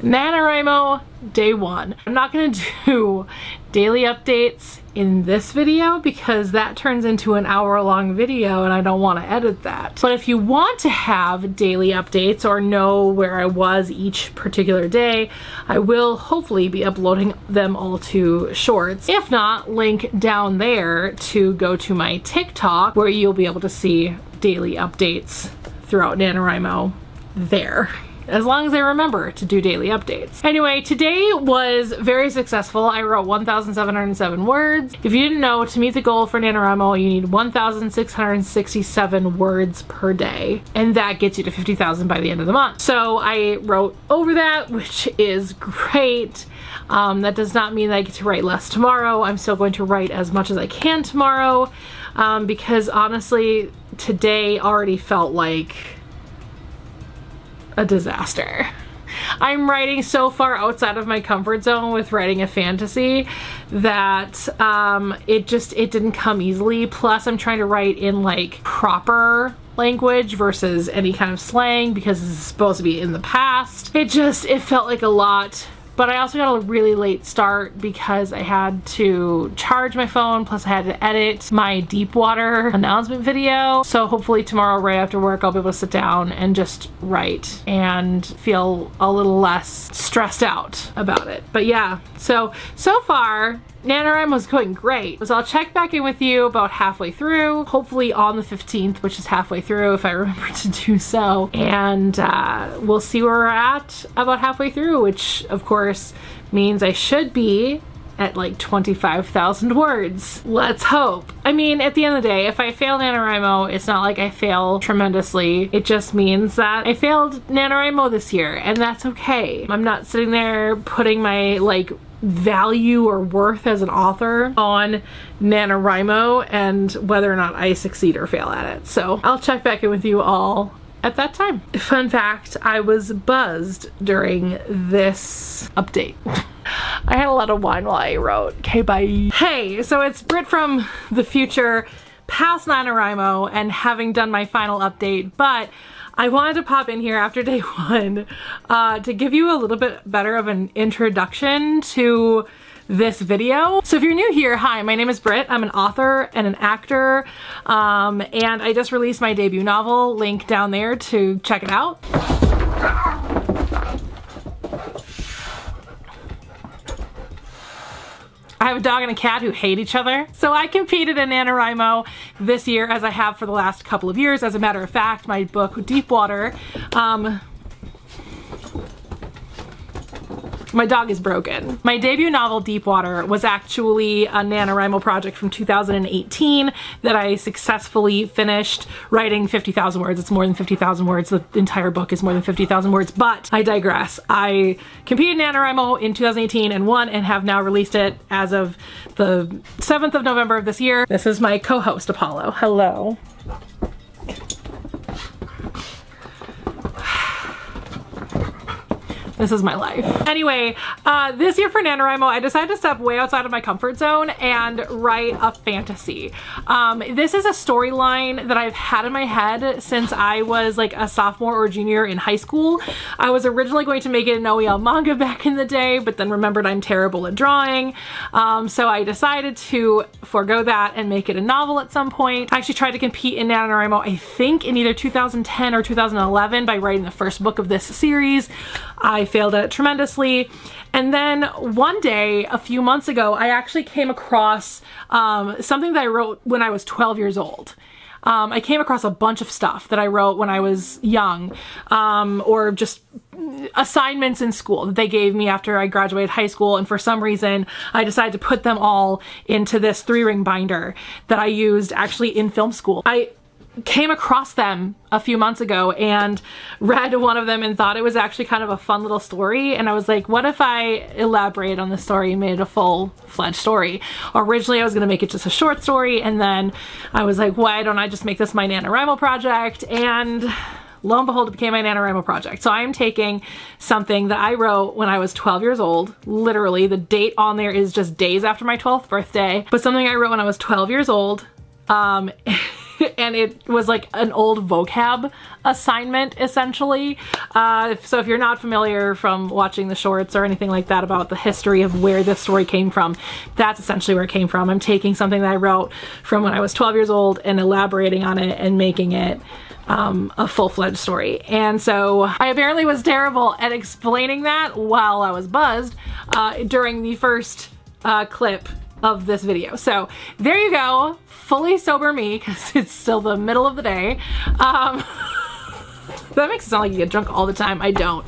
NaNoWriMo day 1. I'm not going to do daily updates in this video because that turns into an hour-long video and I don't want to edit that. But if you want to have daily updates or know where I was each particular day, I will hopefully be uploading them all to shorts. If not, link down there to go to my TikTok where you'll be able to see daily updates throughout NaNoWriMo there. As long as I remember to do daily updates. Anyway, today was very successful. I wrote 1,707 words. If you didn't know, to meet the goal for NaNoWriMo, you need 1,667 words per day. And that gets you to 50,000 by the end of the month. So I wrote over that, which is great. That does not mean that I get to write less tomorrow. I'm still going to write as much as I can tomorrow because honestly, today already felt like a disaster. I'm writing so far outside of my comfort zone with writing a fantasy that it didn't come easily. Plus I'm trying to write in like proper language versus any kind of slang because this is supposed to be in the past. It felt like a lot. But I also got a really late start because I had to charge my phone, plus I had to edit my Deepwater announcement video. So hopefully tomorrow right after work I'll be able to sit down and just write and feel a little less stressed out about it. But yeah, so far NaNoWriMo was going great. So I'll check back in with you about halfway through, hopefully on the 15th, which is halfway through if I remember to do so. And we'll see where we're at about halfway through, which of course means I should be at like 25,000 words. Let's hope. I mean, at the end of the day, if I fail NaNoWriMo, it's not like I fail tremendously. It just means that I failed NaNoWriMo this year, and that's okay. I'm not sitting there putting my like value or worth as an author on NaNoWriMo and whether or not I succeed or fail at it. So I'll check back in with you all at that time. Fun fact, I was buzzed during this update. I had a lot of wine while I wrote. Okay, bye. Hey, so it's Brit from the future, past NaNoWriMo, and having done my final update, but I wanted to pop in here after day 1 to give you a little bit better of an introduction to this video. So if you're new here, hi, my name is Brit. I'm an author and an actor, and I just released my debut novel. Link down there to check it out. I have a dog and a cat who hate each other. So I competed in NaNoWriMo this year, as I have for the last couple of years. As a matter of fact, my book Deepwater, my dog is broken. My debut novel, Deepwater, was actually a NaNoWriMo project from 2018 that I successfully finished writing 50,000 words. It's more than 50,000 words. The entire book is more than 50,000 words, but I digress. I competed in NaNoWriMo in 2018 and won, and have now released it as of the 7th of November of this year. This is my co-host, Apollo. Hello. This is my life. Anyway, this year for NaNoWriMo, I decided to step way outside of my comfort zone and write a fantasy. This is a storyline that I've had in my head since I was like a sophomore or junior in high school. I was originally going to make it an OEL manga back in the day, but then remembered I'm terrible at drawing. So I decided to forego that and make it a novel at some point. I actually tried to compete in NaNoWriMo, I think in either 2010 or 2011 by writing the first book of this series. I failed at it tremendously. And then one day, a few months ago, I actually came across something that I wrote when I was 12 years old. I came across a bunch of stuff that I wrote when I was young, or just assignments in school that they gave me after I graduated high school, and for some reason I decided to put them all into this 3-ring binder that I used actually in film school. I came across them a few months ago and read one of them and thought it was actually kind of a fun little story, and I was like, what if I elaborated on the story and made it a full-fledged story? Originally I was gonna make it just a short story, and then I was like, why don't I just make this my NaNoWriMo project? And lo and behold, it became my NaNoWriMo project. So I am taking something that I wrote when I was 12 years old. Literally, the date on there is just days after my 12th birthday, but something I wrote when I was 12 years old. and it was like an old vocab assignment essentially. So if you're not familiar from watching the shorts or anything like that about the history of where this story came from, that's essentially where it came from. I'm taking something that I wrote from when I was 12 years old and elaborating on it and making it a full-fledged story. And so I apparently was terrible at explaining that while I was buzzed during the first clip of this video. So there you go, fully sober me, because it's still the middle of the day. That makes it sound like you get drunk all the time. I don't.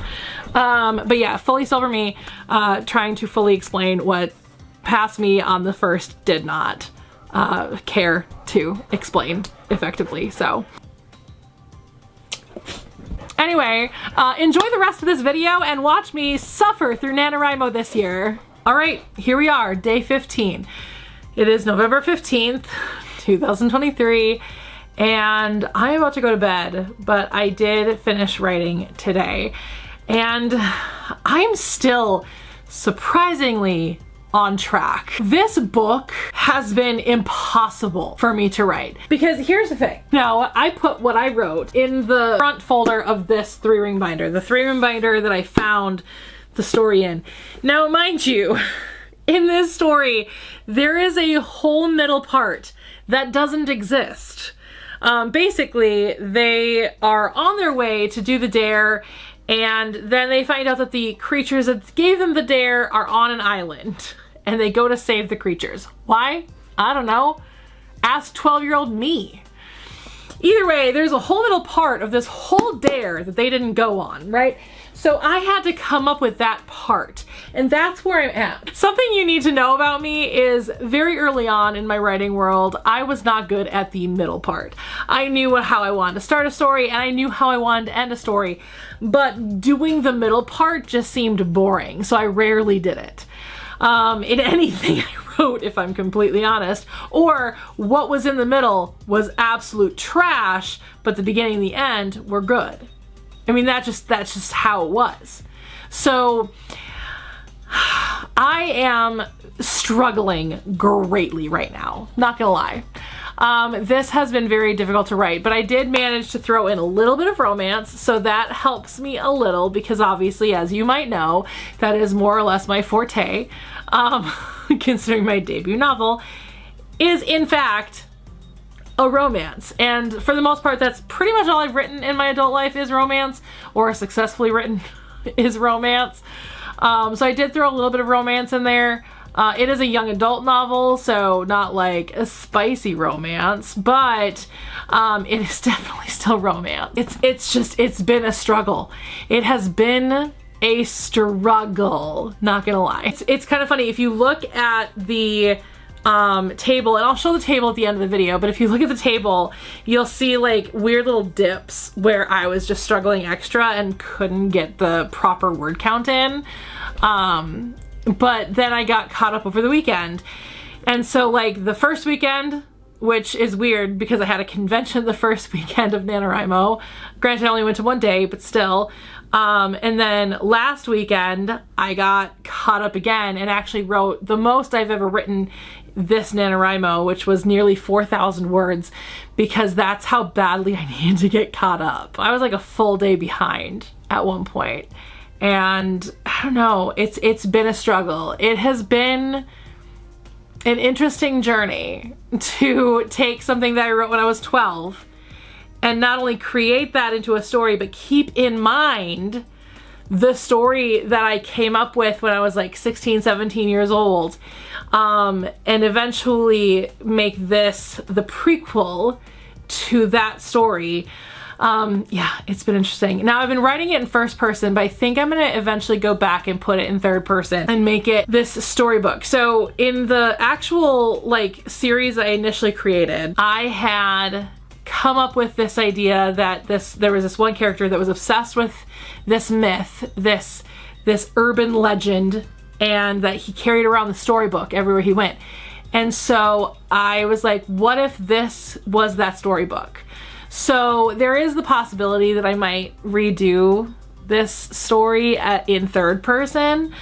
But yeah, fully sober me, trying to fully explain what past me on the first did not care to explain effectively. So anyway, enjoy the rest of this video and watch me suffer through NaNoWriMo this year. All right, here we are, day 15. It is November 15th, 2023, and I'm about to go to bed, but I did finish writing today, and I'm still surprisingly on track. This book has been impossible for me to write because here's the thing. Now, I put what I wrote in the front folder of this 3-ring binder, the 3-ring binder that I found the story in. Now, mind you, in this story, there is a whole middle part that doesn't exist. Basically, they are on their way to do the dare, and then they find out that the creatures that gave them the dare are on an island, and they go to save the creatures. Why? I don't know. Ask 12-year-old me. Either way, there's a whole middle part of this whole dare that they didn't go on, right? So I had to come up with that part, and that's where I'm at. Something you need to know about me is very early on in my writing world, I was not good at the middle part. I knew how I wanted to start a story, and I knew how I wanted to end a story, but doing the middle part just seemed boring, so I rarely did it. In anything I wrote, if I'm completely honest, or what was in the middle was absolute trash, but the beginning and the end were good. I mean, that's just how it was. So I am struggling greatly right now, not gonna lie. This has been very difficult to write, but I did manage to throw in a little bit of romance, so that helps me a little because obviously, as you might know, that is more or less my forte, considering my debut novel is in fact a romance. And for the most part, that's pretty much all I've written in my adult life is romance, or successfully written is romance. So I did throw a little bit of romance in there. It is a young adult novel, so not like a spicy romance, but it is definitely still romance. It's been a struggle. It has been a struggle, not gonna lie. It's kind of funny, if you look at the table, and I'll show the table at the end of the video, but if you look at the table, you'll see like weird little dips where I was just struggling extra and couldn't get the proper word count in. But then I got caught up over the weekend. And so like the first weekend, which is weird because I had a convention the first weekend of NaNoWriMo. Granted, I only went to one day, but still. And then last weekend, I got caught up again and actually wrote the most I've ever written this NaNoWriMo, which was nearly 4,000 words, because that's how badly I needed to get caught up. I was like a full day behind at one point. And I don't know, it's been a struggle. It has been an interesting journey to take something that I wrote when I was 12 and not only create that into a story, but keep in mind the story that I came up with when I was like 16, 17 years old, and eventually make this the prequel to that story. Yeah, it's been interesting. Now I've been writing it in first person, but I think I'm gonna eventually go back and put it in third person and make it this storybook. So in the actual like series I initially created, I had come up with this idea that there was this one character that was obsessed with this myth, this urban legend, and that he carried around the storybook everywhere he went. And so I was like, what if this was that storybook? So there is the possibility that I might redo this story in third person.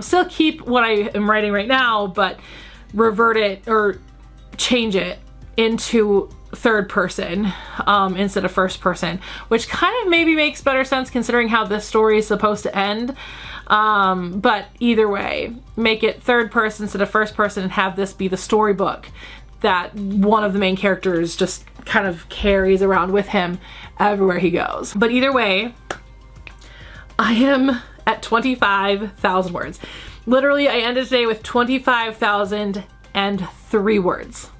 Still keep what I am writing right now, but revert it or change it into third person instead of first person, which kind of maybe makes better sense considering how this story is supposed to end. But either way, make it third person instead of first person and have this be the storybook that one of the main characters just kind of carries around with him everywhere he goes. But either way, I am at 25,000 words. Literally, I ended today with 25,003 words.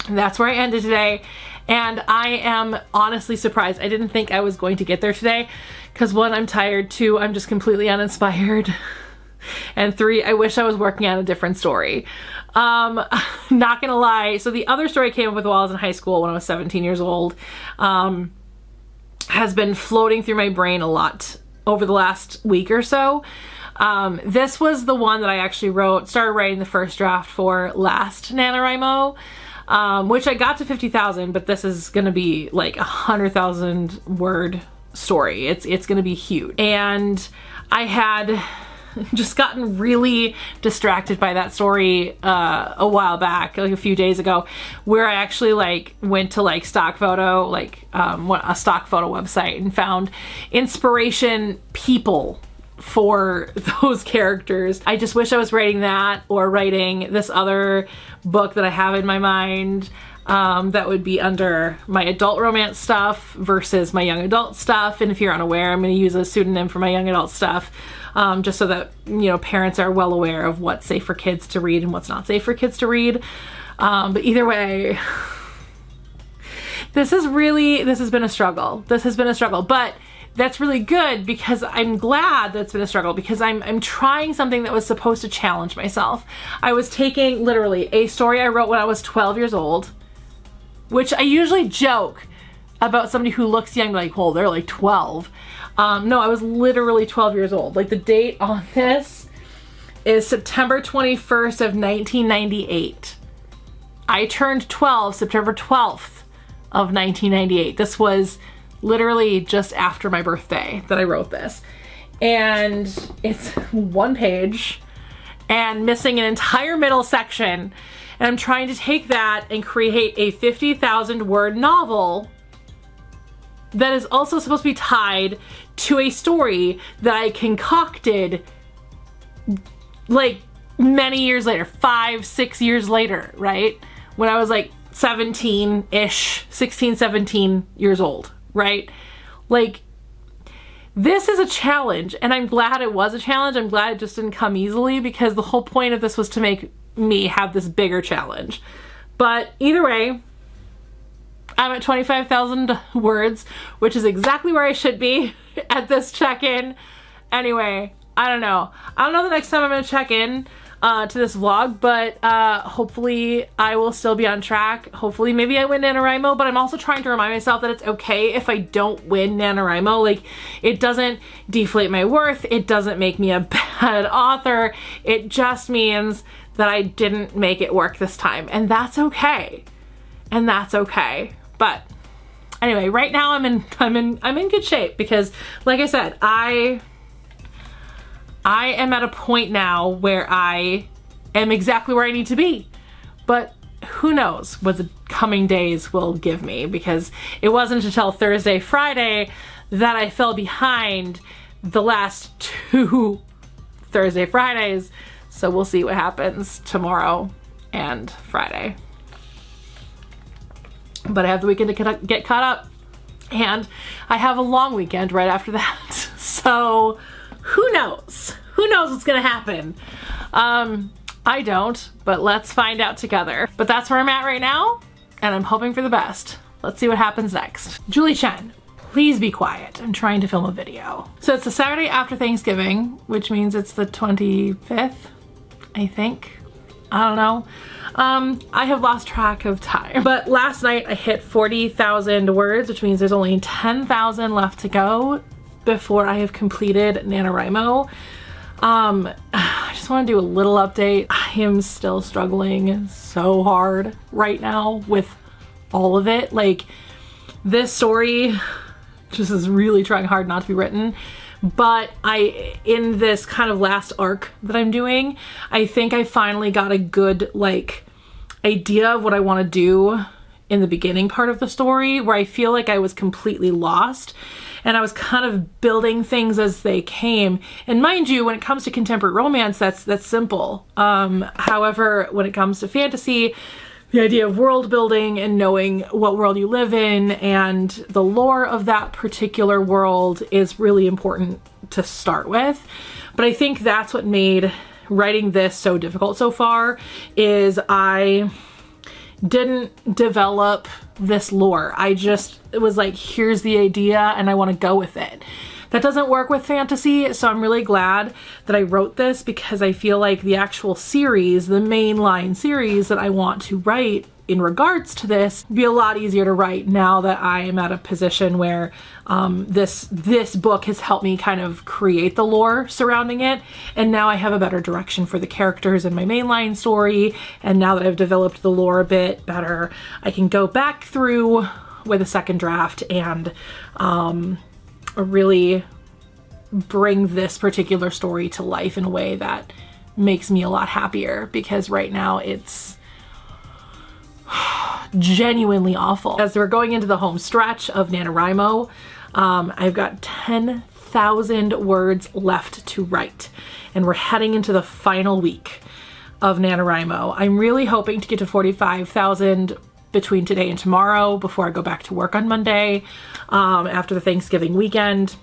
And that's where I ended today. And I am honestly surprised. I didn't think I was going to get there today because 1, I'm tired, 2, I'm just completely uninspired, and 3, I wish I was working on a different story. Not gonna lie. So the other story I came up with while I was in high school when I was 17 years old has been floating through my brain a lot over the last week or so. This was the one that I actually started writing the first draft for last NaNoWriMo, which I got to 50,000, but this is gonna be like 100,000 word story. It's gonna be huge. And I had just gotten really distracted by that story a while back, like a few days ago, where I actually like went to like stock photo, like a stock photo website, and found inspiration people for those characters. I just wish I was writing that or writing this other book that I have in my mind that would be under my adult romance stuff versus my young adult stuff. And if you're unaware, I'm going to use a pseudonym for my young adult stuff, just so that, you know, parents are well aware of what's safe for kids to read and what's not safe for kids to read. But either way, this has been a struggle. This has been a struggle, but that's really good because I'm glad that's been a struggle because I'm trying something that was supposed to challenge myself. I was taking literally a story I wrote when I was 12 years old, which I usually joke about somebody who looks young, like, well, they're like 12. No, I was literally 12 years old. Like, the date on this is September 21st of 1998. I turned 12 September 12th of 1998. This was literally just after my birthday that I wrote this. And it's 1 page and missing an entire middle section. And I'm trying to take that and create a 50,000 word novel that is also supposed to be tied to a story that I concocted like many years later, 5, 6 years later, right? When I was like 17-ish, 16, 17 years old, right? Like, this is a challenge, and I'm glad it was a challenge. I'm glad it just didn't come easily because the whole point of this was to make me have this bigger challenge. But either way, I'm at 25,000 words, which is exactly where I should be at this check-in. Anyway, I don't know the next time I'm gonna check in to this vlog, but hopefully I will still be on track. Hopefully maybe I win NaNoWriMo, but I'm also trying to remind myself that it's okay if I don't win NaNoWriMo. Like, it doesn't deflate my worth. It doesn't make me a bad author. It just means that I didn't make it work this time, and that's okay. And that's okay. But anyway, right now I'm in good shape because, like I said, I am at a point now where I am exactly where I need to be. But who knows what the coming days will give me, because it wasn't until Thursday, Friday that I fell behind the last 2 Thursday, Fridays. So we'll see what happens tomorrow and Friday. But I have the weekend to get caught up, and I have a long weekend right after that. So who knows? Who knows what's gonna happen? I don't, but let's find out together. But that's where I'm at right now, and I'm hoping for the best. Let's see what happens next. Julie Chen, please be quiet. I'm trying to film a video. So it's the Saturday after Thanksgiving, which means it's the 25th, I think. I don't know. I have lost track of time. But last night I hit 40,000 words, which means there's only 10,000 left to go before I have completed NaNoWriMo. I just want to do a little update. I am still struggling so hard right now with all of it. Like, this story just is really trying hard not to be written. But in this kind of last arc that I'm doing, I think I finally got a good, like, idea of what I want to do in the beginning part of the story where I feel like I was completely lost and I was kind of building things as they came. And mind you, when it comes to contemporary romance, that's simple. However, when it comes to fantasy, the idea of world building and knowing what world you live in and the lore of that particular world is really important to start with. But I think that's what made writing this so difficult so far, is I didn't develop this lore. It was like, here's the idea and I want to go with it. That doesn't work with fantasy, so I'm really glad that I wrote this, because I feel like the actual series, the mainline series that I want to write in regards to this, would be a lot easier to write now that I am at a position where this book has helped me kind of create the lore surrounding it, and now I have a better direction for the characters in my mainline story, and now that I've developed the lore a bit better, I can go back through with a second draft and really bring this particular story to life in a way that makes me a lot happier, because right now it's genuinely awful. As we're going into the home stretch of NaNoWriMo, I've got 10,000 words left to write, and we're heading into the final week of NaNoWriMo. I'm really hoping to get to 45,000 between today and tomorrow before I go back to work on Monday, after the Thanksgiving weekend.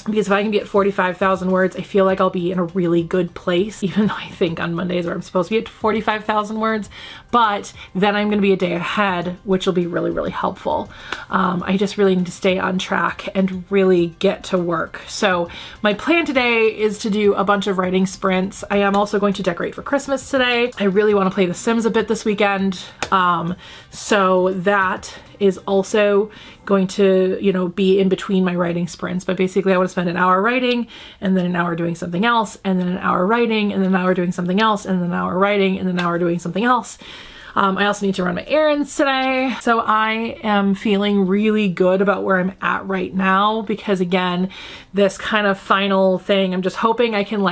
Because if I can be at 45,000 words, I feel like I'll be in a really good place, even though I think on Mondays where I'm supposed to be at 45,000 words, but then I'm gonna be a day ahead, which will be really, really helpful. I just really need to stay on track and really get to work. So my plan today is to do a bunch of writing sprints. I am also going to decorate for Christmas today. I really wanna play The Sims a bit this weekend. So that is also going to, you know, be in between my writing sprints. But basically I want to spend an hour writing and then an hour doing something else, and then an hour writing and then an hour doing something else, and then an hour writing and then an hour doing something else. I also need to run my errands today. So I am feeling really good about where I'm at right now, because again, this kind of final thing, I'm just hoping I can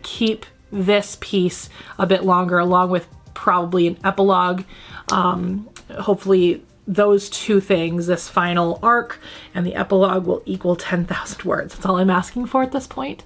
keep this piece a bit longer, along with probably an epilogue. Hopefully those two things, this final arc and the epilogue, will equal 10,000 words. That's all I'm asking for at this point.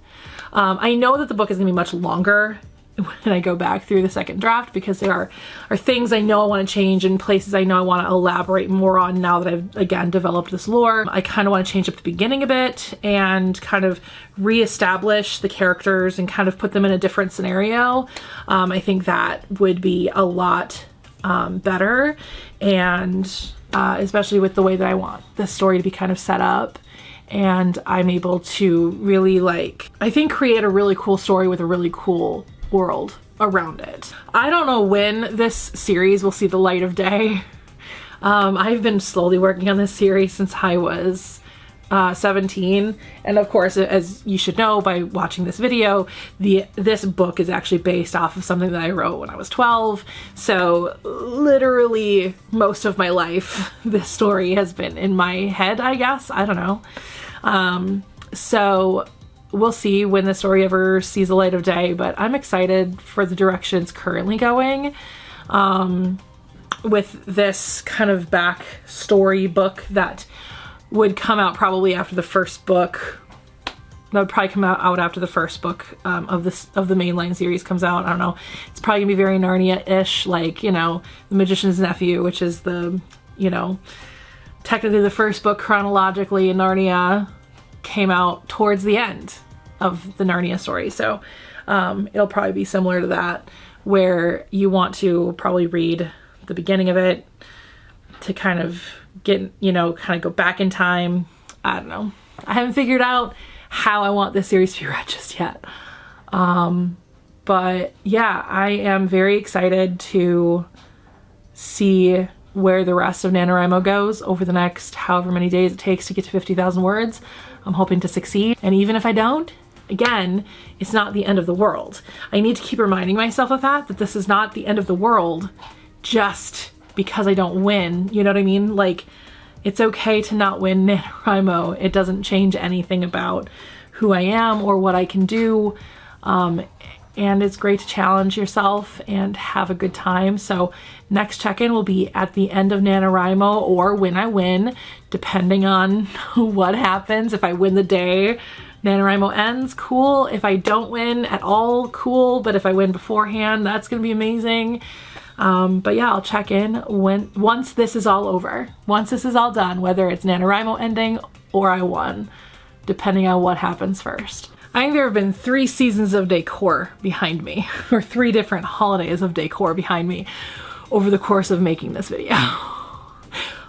I know that the book is gonna be much longer when I go back through the second draft, because there are things I know I want to change and places I know I want to elaborate more on now that I've again developed this lore. I kind of want to change up the beginning a bit and kind of reestablish the characters and kind of put them in a different scenario. I think that would be a lot better, and especially with the way that I want this story to be kind of set up. And I'm able to really, I think, create a really cool story with a really cool world around it. I don't know when this series will see the light of day. I've been slowly working on this series since I was 17, and of course, as you should know by watching this video, this book is actually based off of something that I wrote when I was 12. So literally most of my life this story has been in my head, I guess. I don't know. So we'll see when the story ever sees the light of day, but I'm excited for the direction it's currently going. With this kind of back story book that would come out probably after the first book. That would probably come out after the first book of the mainline series comes out. I don't know. It's probably gonna be very Narnia-ish, like, you know, The Magician's Nephew, which is the, you know, technically the first book chronologically in Narnia, came out towards the end of the Narnia story. So it'll probably be similar to that, where you want to probably read the beginning of it to kind of get, you know, kind of go back in time. I don't know. I haven't figured out how I want this series to be read just yet. But yeah, I am very excited to see where the rest of NaNoWriMo goes over the next however many days it takes to get to 50,000 words. I'm hoping to succeed. And even if I don't, again, it's not the end of the world. I need to keep reminding myself of that this is not the end of the world just because I don't win. You know what I mean? Like, it's okay to not win NaNoWriMo. It doesn't change anything about who I am or what I can do. and it's great to challenge yourself and have a good time. So next check-in will be at the end of NaNoWriMo or when I win, depending on what happens. If I win the day NaNoWriMo ends, cool. If I don't win at all, cool. But if I win beforehand, that's gonna be amazing. But yeah, I'll check in once this is all over. Once this is all done, whether it's NaNoWriMo ending or I won, depending on what happens first. I think there have been 3 seasons of decor behind me, or 3 different holidays of decor behind me over the course of making this video.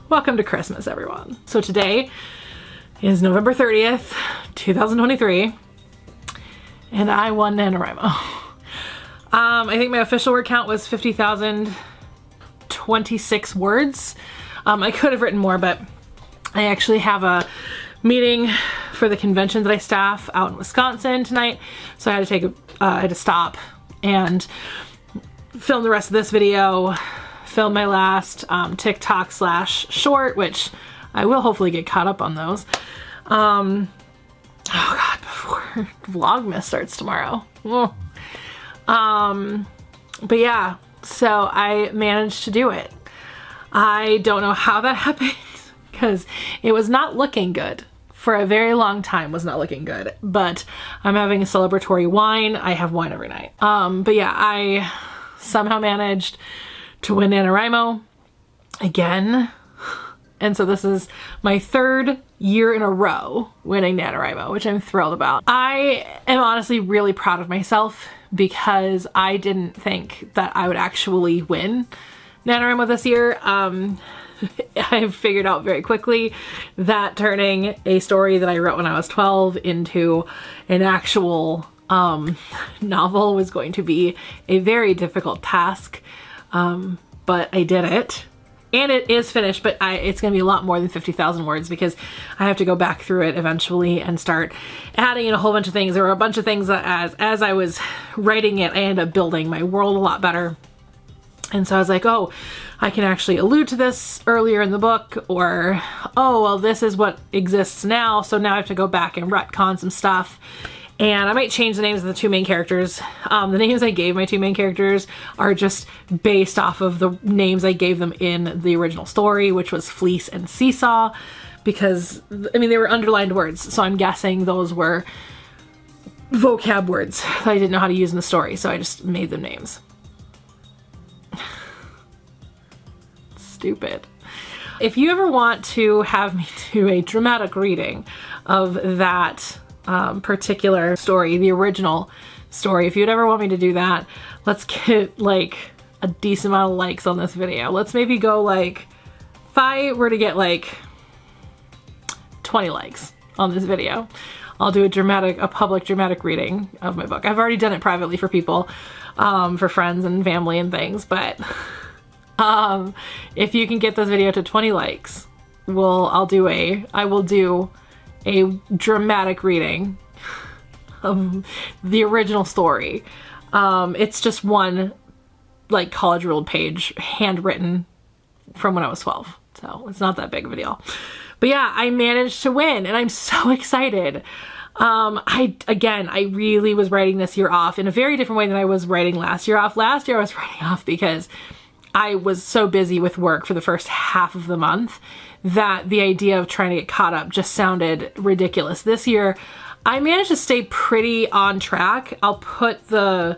Welcome to Christmas, everyone. So today is November 30th, 2023, and I won NaNoWriMo. I think my official word count was 50,026 words. I could have written more, but I actually have a meeting for the convention that I staff out in Wisconsin tonight, so I had to I had to stop and film the rest of this video, film my last TikTok/short, which I will hopefully get caught up on those. Oh God, before Vlogmas starts tomorrow. But yeah, so I managed to do it. I don't know how that happened because it was not looking good. For a very long time was not looking good, but I'm having a celebratory wine. I have wine every night. But yeah, I somehow managed to win NaNoWriMo again. And so this is my 3rd year in a row winning NaNoWriMo, which I'm thrilled about. I am honestly really proud of myself because I didn't think that I would actually win NaNoWriMo this year. I figured out very quickly that turning a story that I wrote when I was 12 into an actual novel was going to be a very difficult task, but I did it. And it is finished, but it's going to be a lot more than 50,000 words because I have to go back through it eventually and start adding in a whole bunch of things. There were a bunch of things that as I was writing it, I ended up building my world a lot better. And so I was like, oh, I can actually allude to this earlier in the book, or, oh, well, this is what exists now, so now I have to go back and retcon some stuff. And I might change the names of the 2 main characters. The names I gave my 2 main characters are just based off of the names I gave them in the original story, which was Fleece and Seesaw, because, I mean, they were underlined words, so I'm guessing those were vocab words that I didn't know how to use in the story, so I just made them names. Stupid. If you ever want to have me do a dramatic reading of that particular story, the original story, if you'd ever want me to do that, let's get like a decent amount of likes on this video. Let's maybe go like, if I were to get like 20 likes on this video, I'll do a public dramatic reading of my book. I've already done it privately for people, for friends and family and things, but if you can get this video to 20 likes, I will do a dramatic reading of the original story. It's just one like college ruled page, handwritten from when I was 12. So it's not that big of a deal. But yeah, I managed to win and I'm so excited. I really was writing this year off in a very different way than I was writing last year off. Last year I was writing off because I was so busy with work for the first half of the month that the idea of trying to get caught up just sounded ridiculous. This year, I managed to stay pretty on track. I'll put the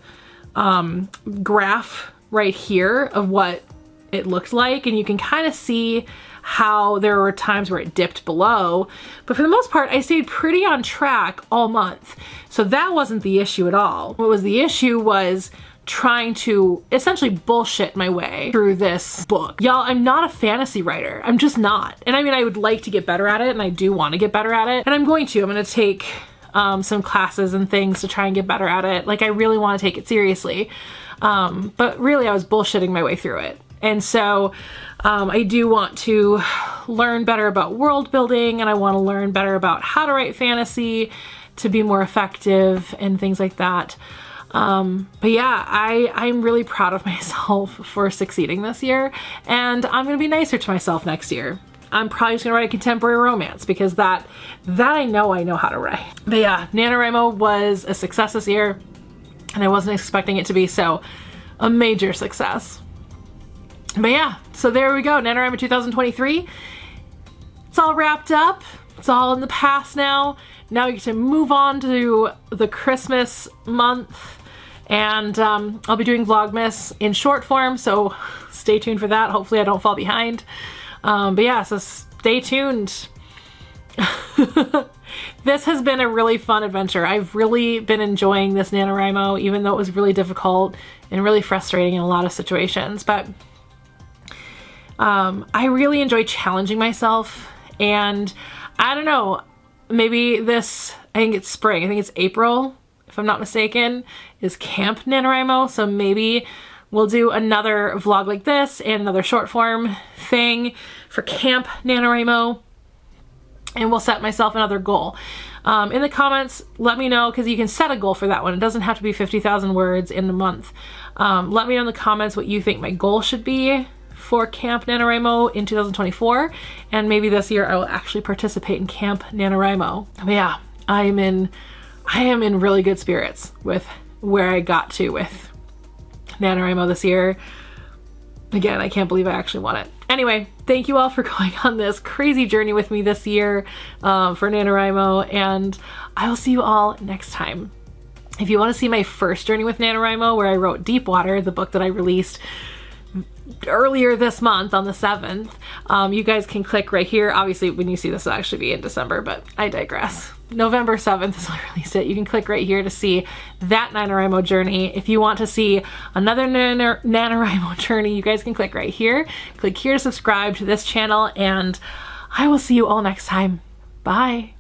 graph right here of what it looked like, and you can kind of see how there were times where it dipped below, but for the most part, I stayed pretty on track all month. So that wasn't the issue at all. What was the issue was trying to essentially bullshit my way through this book. Y'all, I'm not a fantasy writer. I'm just not. And I mean, I would like to get better at it, and I do want to get better at it. And I'm going to. I'm going to take some classes and things to try and get better at it. Like, I really want to take it seriously. But really, I was bullshitting my way through it. And so I do want to learn better about world building, and I want to learn better about how to write fantasy to be more effective and things like that. But yeah, I'm really proud of myself for succeeding this year, and I'm gonna be nicer to myself next year. I'm probably just gonna write a contemporary romance because that I know how to write. But yeah, NaNoWriMo was a success this year. and I wasn't expecting it to be so a major success. But yeah, so there we go, NaNoWriMo 2023. It's all wrapped up. It's all in the past now. Now we get to move on to the Christmas month, and I'll be doing Vlogmas in short form, so stay tuned for that. Hopefully I don't fall behind. But yeah, so stay tuned. This has been a really fun adventure. I've really been enjoying this NaNoWriMo, even though it was really difficult and really frustrating in a lot of situations. But I really enjoy challenging myself, and I don't know, maybe this, I think it's spring, I think it's April, if I'm not mistaken, is Camp NaNoWriMo. So maybe we'll do another vlog like this and another short form thing for Camp NaNoWriMo, and we'll set myself another goal. In the comments, let me know, because you can set a goal for that one. It doesn't have to be 50,000 words in a month. Let me know in the comments what you think my goal should be for Camp NaNoWriMo in 2024, and maybe this year I will actually participate in Camp NaNoWriMo. But yeah, I am in really good spirits with where I got to with NaNoWriMo this year. Again, I can't believe I actually won it. Anyway, thank you all for going on this crazy journey with me this year for NaNoWriMo, and I will see you all next time. If you want to see my first journey with NaNoWriMo, where I wrote Deepwater, the book that I released earlier this month on the 7th, you guys can click right here. Obviously, when you see this, it'll actually be in December, but I digress. November 7th is when I released it. You can click right here to see that NaNoWriMo journey. If you want to see another NaNoWriMo journey, you guys can click right here. Click here to subscribe to this channel, and I will see you all next time. Bye.